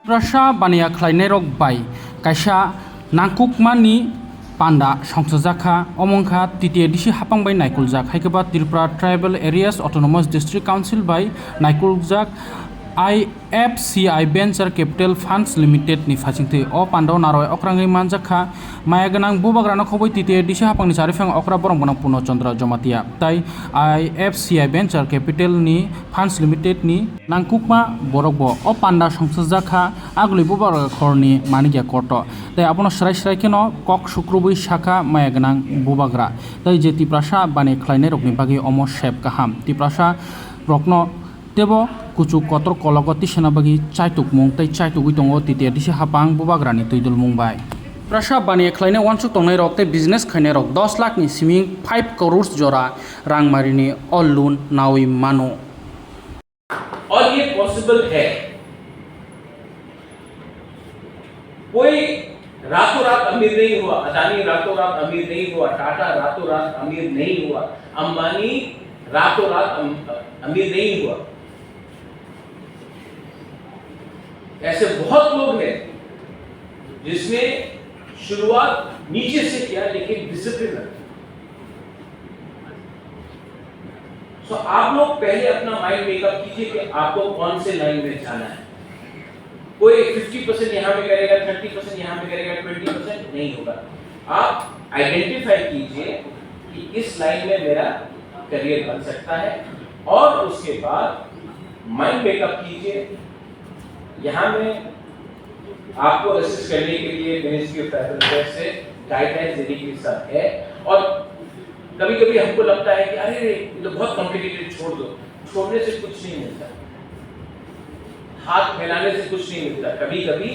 Prasha bania khlainai rok bai kaisa nangkukmani panda songsajaka omongkha titiya disi hapangbai naikuljak haikaba Tripura Tribal Areas Autonomous District Council bai naikuljak IFCI Venture Capital Funds Limited ni phachingtwi o pandao naroi okrangwi manjakha maya ganang bubagrano khoboi titiya disi hapangni charifang okra borong bonang Puno Chandra Jomatia tai IFCI Venture Capital ni Funds Limited ni nangkukma borok bo o panda songsajaka agli bubagra khorni manigya korto tai abono srai keno kok sukrubui shaka maya ganang bubagra tai je Tiprasa bani khlainai rokni bagi omo sep kaham Tiprasa rokno tebo kuchu kotor kologoti senabagi chaituk mung tai chaitugui tongo titiya disi hapang bubagrani tuidul mung bai Prasha bani khlainai wansuk tongnai rok tai business khainai rok 10 lakh ni siming 5 crores jora rangmarini all loan nawi mano और ये possible है कोई रातों रात अमीर नहीं हुआ अदानी रातों रात अमीर नहीं हुआ टाटा रातों रात अमीर नहीं हुआ अंबानी रातों रात अमीर नहीं हुआ ऐसे बहुत लोग हैं जिसने शुरुआत नीचे से किया लेकिन डिसिप्लिन रखा तो आप लोग पहले अपना माइंड मेकअप कीजिए कि आपको कौन से लाइन में जाना है कोई 50% यहाँ पे करेगा 30% यहाँ पे करेगा 20% नहीं होगा आप आइडेंटिफाई कीजिए कि इस लाइन में मेरा करियर बन सकता है और उसके बाद माइंड मेकअप कीजिए यहाँ में आपको असिस्ट करने के लिए मिनिस्ट्री ऑफ ट्राइबल अफेयर्स से गाइडलाइंस देने के साथ है और कभी कभी हमको लगता है कि अरे ये तो बहुत कॉम्प्लिकेटेड छोड़ दो छोड़ने से कुछ नहीं मिलता हाथ फैलाने से कुछ नहीं मिलता कभी कभी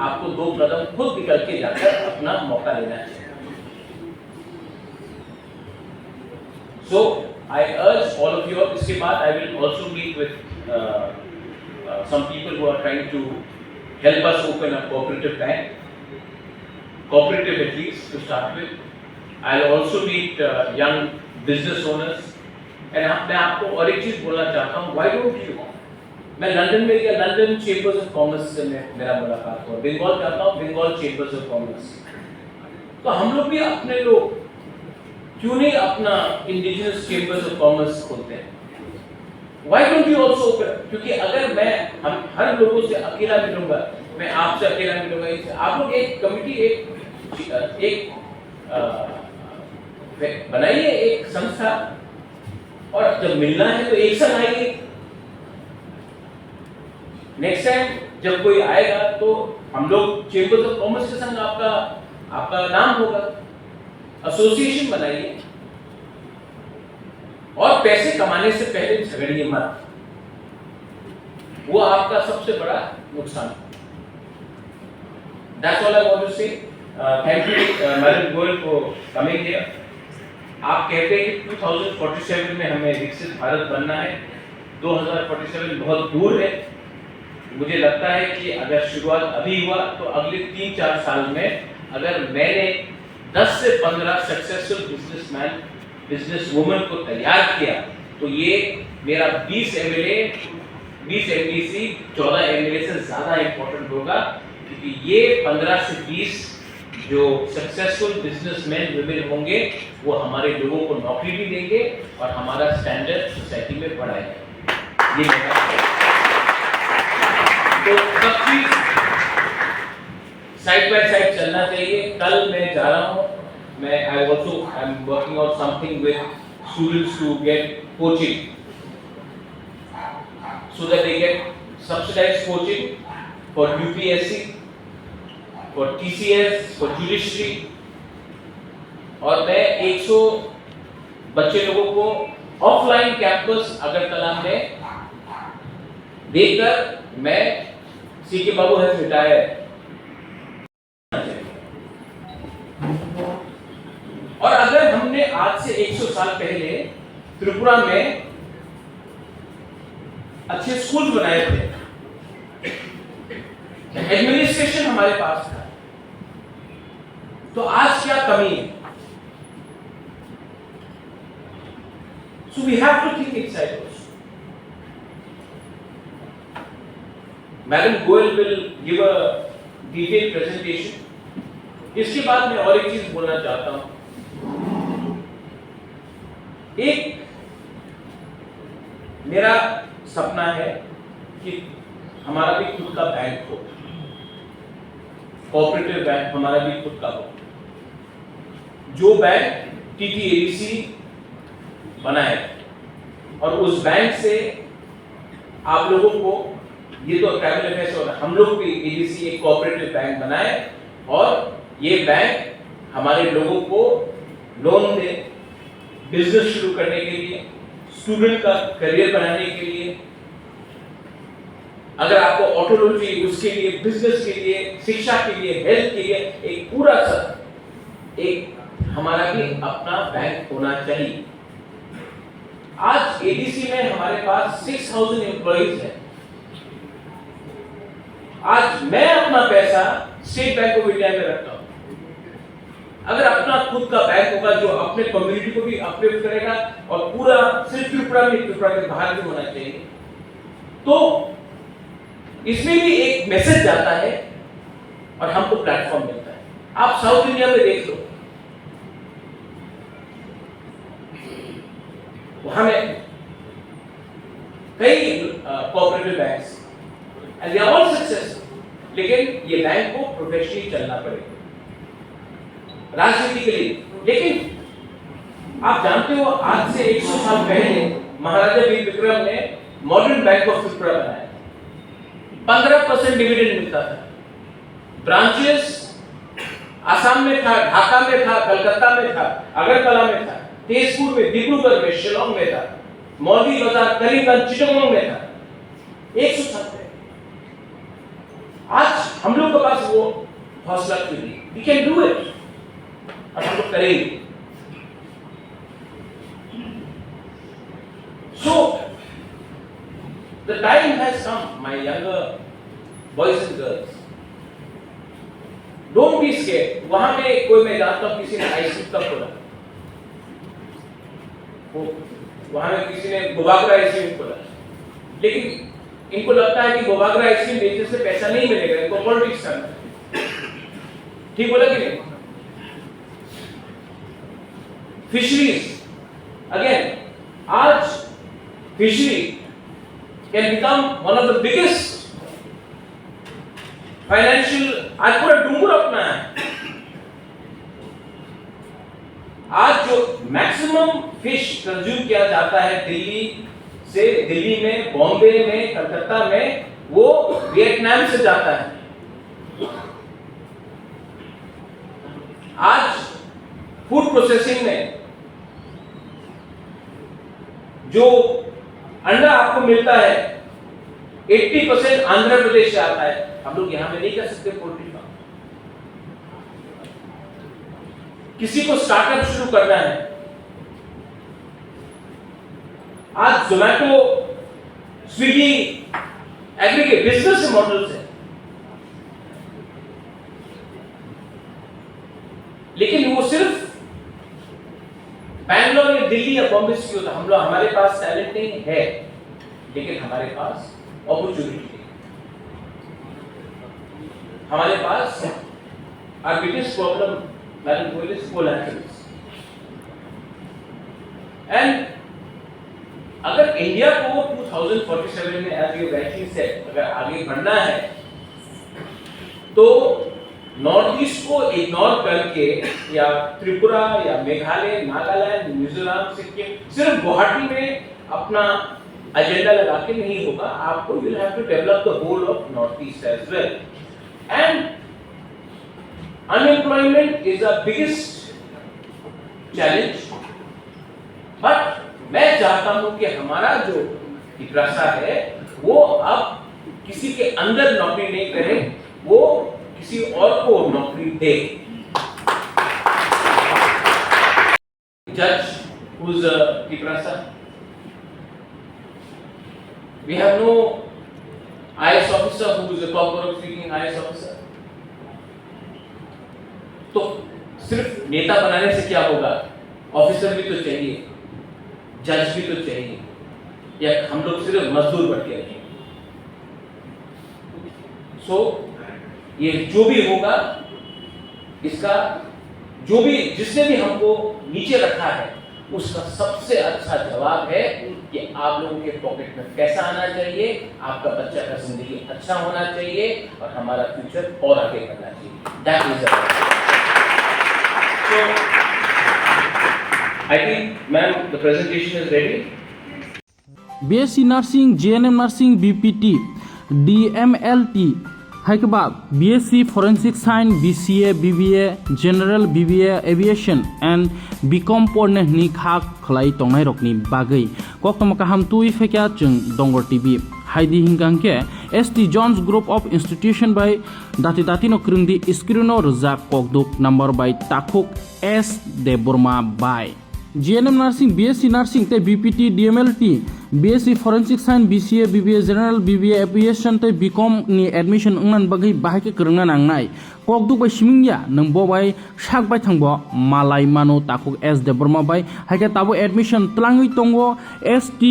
आपको 2 कदम खुद निकल के जाकर अपना मौका लेना चाहिए सो आई अर्ज ऑल ऑफ यू इसके बाद I will also meet with some people who are trying to help us open a cooperative bank cooperative at least to start with I'll also meet young business owners and मैं आपको और एक चीज बोलना चाहता हूँ why don't you मैं London में गया लंदन चेंबर्स ऑफ कॉमर्स से मेरा मुलाकात हुआ बंगाल जाता हूँ बंगाल चेंबर्स ऑफ कॉमर्स तो हम लोग भी अपने लोग क्यों नहीं अपना इंडिजिनस चेंबर्स ऑफ कॉमर्स खोलते हैं Why don't you also open? क्योंकि अगर मैं हम हर लोगों से अकेला मिलूंगा मैं आपसे अकेला मिलूंगा आप लोग एक कमिटी एक बनाइए एक संस्था और जब मिलना है तो एक साथ आइए नेक्स्ट टाइम जब कोई आएगा तो हम लोग चेंबर्स ऑफ कॉमर्स के संग आपका नाम होगा एसोसिएशन बनाइए और पैसे कमाने से पहले झगड़िए मत वो आपका सबसे बड़ा नुकसान That's all I want to say. Thank you, Madam Goel, for coming here. आप कहते हैं कि 2047 में हमें विकसित भारत बनना है 2047 बहुत दूर है मुझे लगता है कि अगर शुरुआत अभी हुआ तो अगले 3-4 साल में अगर मैंने 10 से 15 सक्सेसफुल बिजनेसमैन बिजनेस वुमन को तैयार किया तो ये मेरा 20 एमएलए 20 एमडीसी 14 एमएलए से ज्यादा इंपॉर्टेंट होगा क्योंकि ये 15 से 20 जो सक्सेसफुल बिजनेसमैन वुमेन होंगे वो हमारे लोगों को नौकरी भी देंगे और हमारा स्टैंडर्ड सोसाइटी में बढ़ाएगा ये तो सब चीज साइड बाय साइड चलना चाहिए कल मैं जा रहा हूँ I'm working on something with students to get coaching so that they get subsidized coaching for UPSC, for TCS, for judiciary और मैं 100 बच्चे लोगों को ऑफलाइन कैंपस अगरतला में देकर मैं सीके बाबू हैज रिटायर्ड और अगर हमने आज से 100 साल पहले त्रिपुरा में अच्छे स्कूल बनाए थे एडमिनिस्ट्रेशन हमारे पास था तो आज क्या कमी है So we have to think inside also. Madam Goyal will give a detail presentation. इसके बाद मैं और एक चीज बोलना चाहता हूं। एक मेरा सपना है कि हमारा भी खुद का बैंक हो, कोऑपरेटिव बैंक हमारा भी खुद का हो, जो बैंक TTADC बनाए और उस बैंक से आप लोगों को, ये तो ट्राइबल अफेयर्स और हम लोग भी ADC एक कोऑपरेटिव बैंक बनाए और ये बैंक हमारे लोगों को लोन दे, बिजनेस शुरू करने के लिए, स्टूडेंट का करियर बनाने के लिए, अगर आपको ऑटो लोन चाहिए उसके लिए, बिजनेस के लिए, शिक्षा के लिए, हेल्थ के लिए, एक पूरा सब एक हमारा भी अपना बैंक होना चाहिए। आज ADC में हमारे पास 6000 एम्प्लॉइज हैं। आज मैं अपना पैसा स्टेट बैंक ऑफ इंडिया में रखता हूं। अगर अपना खुद का बैंक होगा जो अपने कम्युनिटी को भी अपलिफ्ट करेगा और पूरा सिर्फ त्रिपुरा में, त्रिपुरा के बाहर भी होना चाहिए, तो इसमें भी एक मैसेज जाता है और हमको प्लेटफॉर्म मिलता है। आप साउथ इंडिया में देख लो, वहां में कई cooperative banks and they are all successful, लेकिन ये बैंक को प्रोफेशनली चलना पड़ेगा राजनीति के लिए। लेकिन आप जानते हो आज से 100 साल पहले महाराजा वीर विक्रम ने मॉडर्न बैंक ऑफ त्रिपुरा बनाया। 15% डिविडेंड मिलता था। ब्रांचेस आसाम में था, ढाका में था, कलकत्ता में था, अगरतला में था, तेजपुर में, डिब्रूगढ़ में, शिलोंग में था, मौलवी बाजार, करीमगंज, चिटगोंग में था। 100 साल पहले। आज हम लोग के पास वो हौसला क्यों नहीं? वी कैन डू इट और हम लोग करेंगे। So the time has come, my younger boys and girls. Don't be scared. वहां पे कोई, मैं जानता हूं किसी ने आईसीयू का खोला, वहां में किसी ने गोबागरा आईसीयू खोला, लेकिन इनको लगता है कि गोबागरा आईसीयू बेचने से पैसा नहीं मिलेगा, इनको पॉलिटिक्स करना है। ठीक बोला कि नहीं? फिशरीज अगेन, आज fishery can become one of the biggest financial, आज पूरा डूंगर अपना है। आज जो मैक्सिमम फिश कंज्यूम किया जाता है दिल्ली से, दिल्ली में, बॉम्बे में, कलकत्ता में, वो वियतनाम से जाता है। आज फूड प्रोसेसिंग में जो अंडा आपको मिलता है 80% आंध्र प्रदेश से आता है। हम लोग यहां में नहीं कर सकते पोल्ट्री फार्म। किसी को स्टार्टअप शुरू करना है, आज Zomato, Swiggy, aggregate business models है, लेकिन वो सिर्फ बैंगलोर या दिल्ली या बॉम्बे से होता। हम लोग, हमारे पास टैलेंट नहीं है, लेकिन हमारे पास अपॉर्चुनिटी है। हमारे पास our biggest problem, Madam Goyal, is collaterals. And अगर इंडिया को 2047 में, as you rightly said, अगर आगे बढ़ना है, तो नॉर्थ ईस्ट को इग्नोर करके, या त्रिपुरा या मेघालय, नागालैंड, मिजोरम, सिक्किम, सिर्फ गुवाहाटी में अपना एजेंडा लगा के नहीं होगा। आपको will have to develop the whole of North East as well. And unemployment is the biggest challenge, but मैं चाहता हूं कि हमारा जो विरासत है वो अब किसी के अंदर नौकरी नहीं करे, वो किसी और को नौकरी दे। जज who's a Tiprasa, we have no IAS officer who is a corporate speaking IAS officer. तो सिर्फ नेता बनाने से क्या होगा? ऑफिसर भी तो चाहिए, जज भी तो चाहिए, या हम लोग सिर्फ मजदूर बन के रहेंगे? सो ये जो भी होगा, इसका जो भी जिसने भी हमको नीचे रखा है, उसका सबसे अच्छा जवाब है कि आप लोगों के पॉकेट में पैसा आना चाहिए, आपका बच्चा का जिंदगी अच्छा होना चाहिए और हमारा फ्यूचर और आगे बढ़ना चाहिए। That is so I think ma'am the presentation is ready. BSc Nursing, GNM Nursing, BPT, DMLT, हाइकबा BSc Forensic Science, BCA, BBA, General BBA, Aviation and BCom porne ni khak khlai tongnai rokni bagai koktoma kaham tui fekya chung Dongor TV haidi hingangke ST Jones Group of Institution by dati no krungdi iskrino rojak kokduk number by Takuk S De Burma by GNM Nursing, BSc Nursing te BPT, DMLT, BSc Forensic Science, BCA, BBA, General BBA, Aviation te BCom ni admission ngnan bagai bahake kerungan nangnai kokduk bai simingya nangbo bai sak bai thangbo malai mano Takuk S De Burma bai haike tabo admission tlangui tongo ST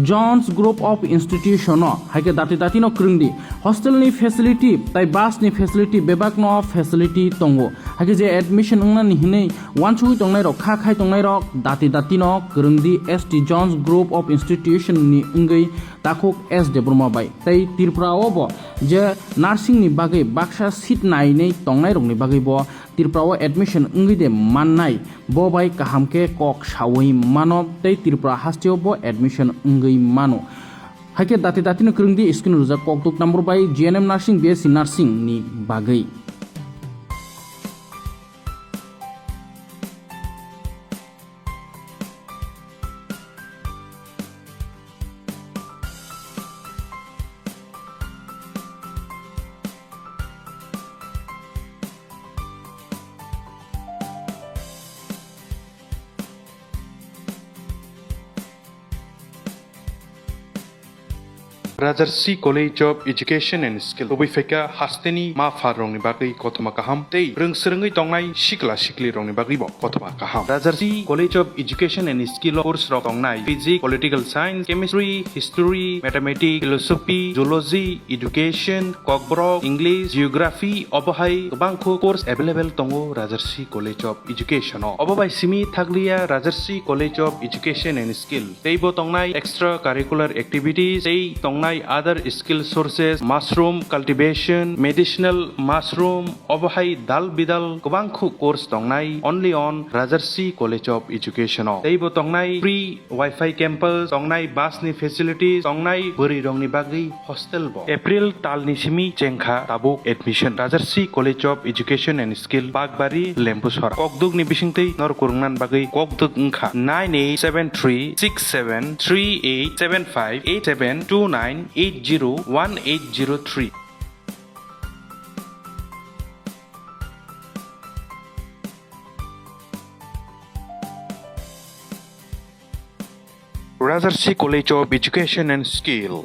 Jones Group of Institution no haike dati no krungdi hostel ni facility tai bus ni facility bebak no facility tongo haike je admission ngnan ni hinei wanchui tongnai rok kha khai tongnai rok dati no krungdi ST Jones Group of Institution ni ungai Takuk S De Burma bai tai Tripura obo je nursing ni bagai baksa seat nai nei tongnai rok ni bagai bo Tripura admission ungai de mannai bo bai kahamke kok sawai mano tai Tripura hasteo bo admission ungai mano haike dati no krungdi skin ruja koktuk number bai GNM Nursing, BSc Nursing ni bagai Rajarsi College of Education and Skill Obi Feka Hasteni Ma Farong ni Bagi Kotoma Kaham Tei Rung Serengai Tongnai Shikla Shikli Rong ni Bagi Bo Kotoma Kaham Rajarsi College of Education and Skill course Rong Tongnai Physics, Political Science, Chemistry, History, Mathematics, Philosophy, Zoology, Education, Kokborok, English, Geography, Obohai Bangko course available Tongo Rajarsi College of Education Obobai Simi Thaglia Rajarsi College of Education and Skill Tei Bo Tongnai extra curricular activities Tei Tongnai other skill sources, mushroom cultivation, medicinal mushroom, obahai dal bidal, kubangku course tongnai only on Rajarsi College of Education. Teibo tongnai free Wi-Fi campus, tongnai bus ni facilities, tongnai beri rong ni bagi hostel bo. April tal ni simi cengkha tabuk admission. Rajarsi College of Education and Skill Bagbari Lempusora. Kokduk ni bisingtei nor kurungan bagi kokduk ngkha 98736738758729 801803. Rajarsi College of Education and Skill.